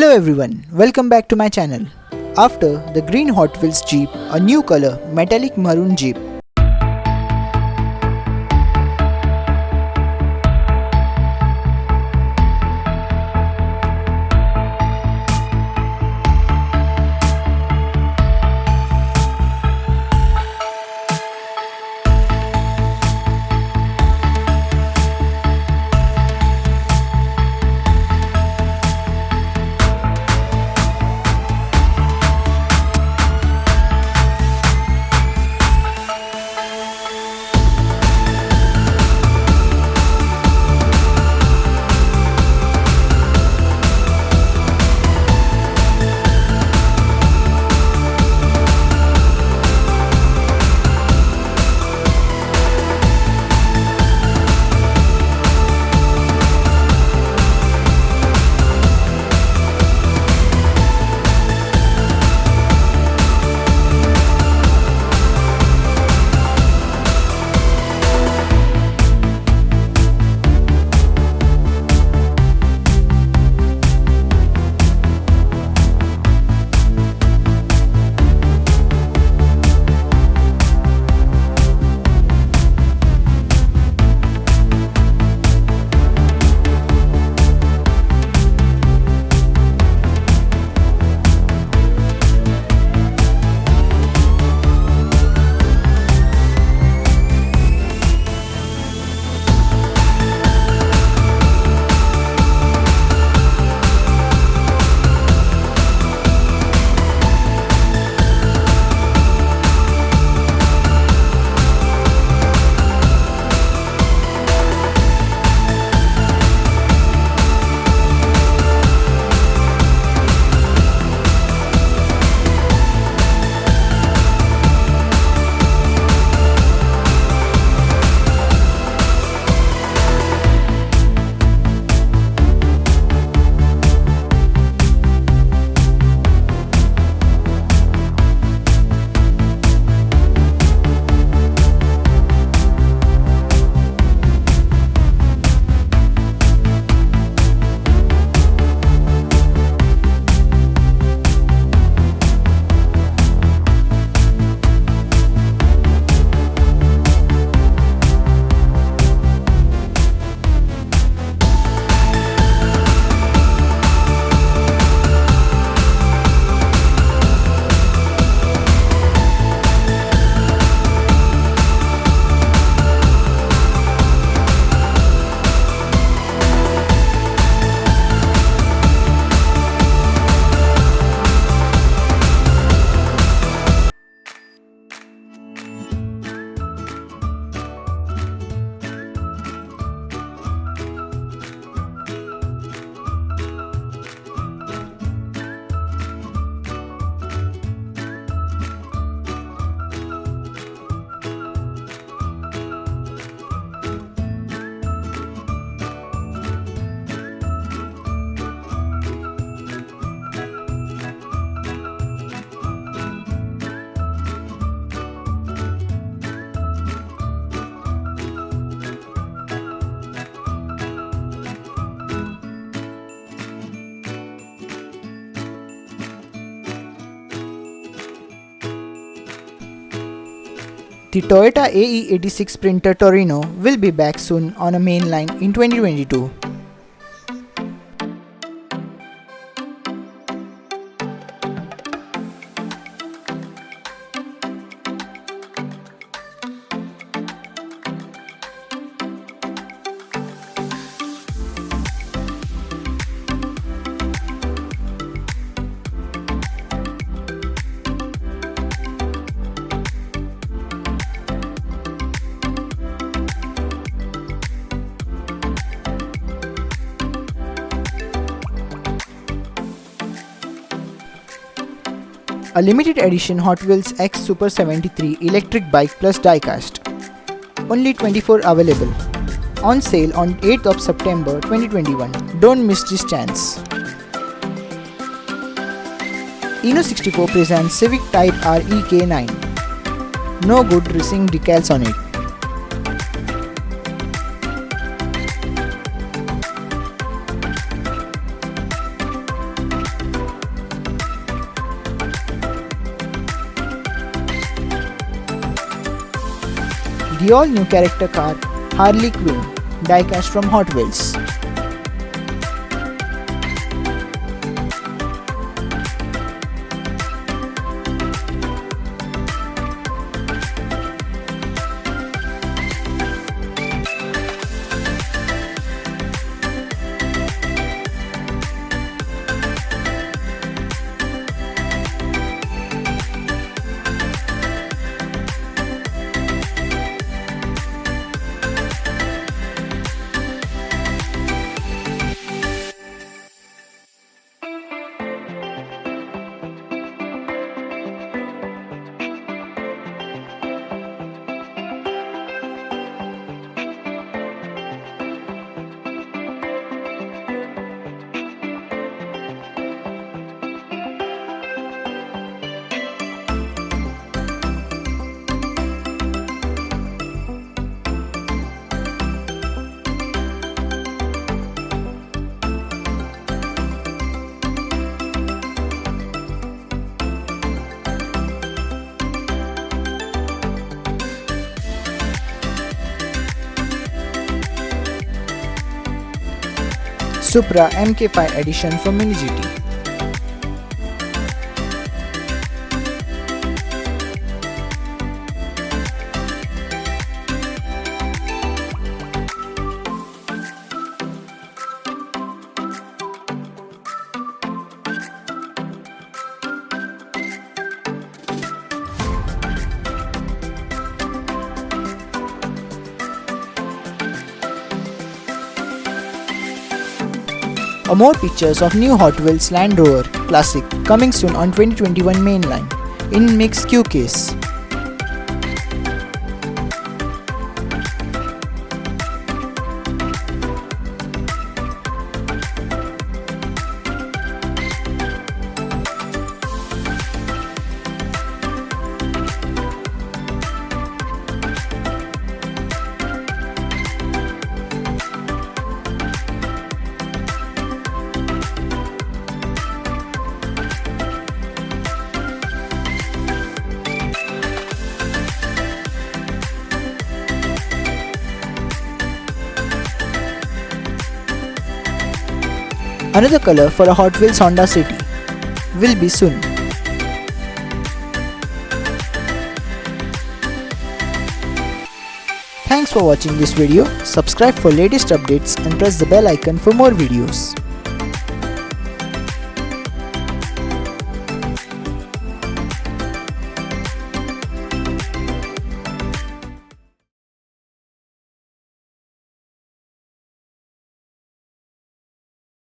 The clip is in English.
Hello everyone, welcome back to my channel. After the green Hot Wheels Jeep, a new color metallic maroon Jeep. The Toyota AE86 Sprinter Torino will be back soon on a mainline in 2022. A limited edition Hot Wheels X Super 73 electric bike plus diecast. Only 24 available. On sale on 8th of September 2021. Don't miss this chance. Inno 64 presents Civic Type REK9. No good racing decals on it. The all-new character car Harley Quinn, diecast from Hotwheels. Supra MK5 edition from Mini GT. More pictures of new Hot Wheels Land Rover Classic coming soon on 2021 Mainline in mixed Q case. Another color for a Hot Wheels Honda City will be soon. Thanks for watching this video. Subscribe for latest updates and press the bell icon for more videos.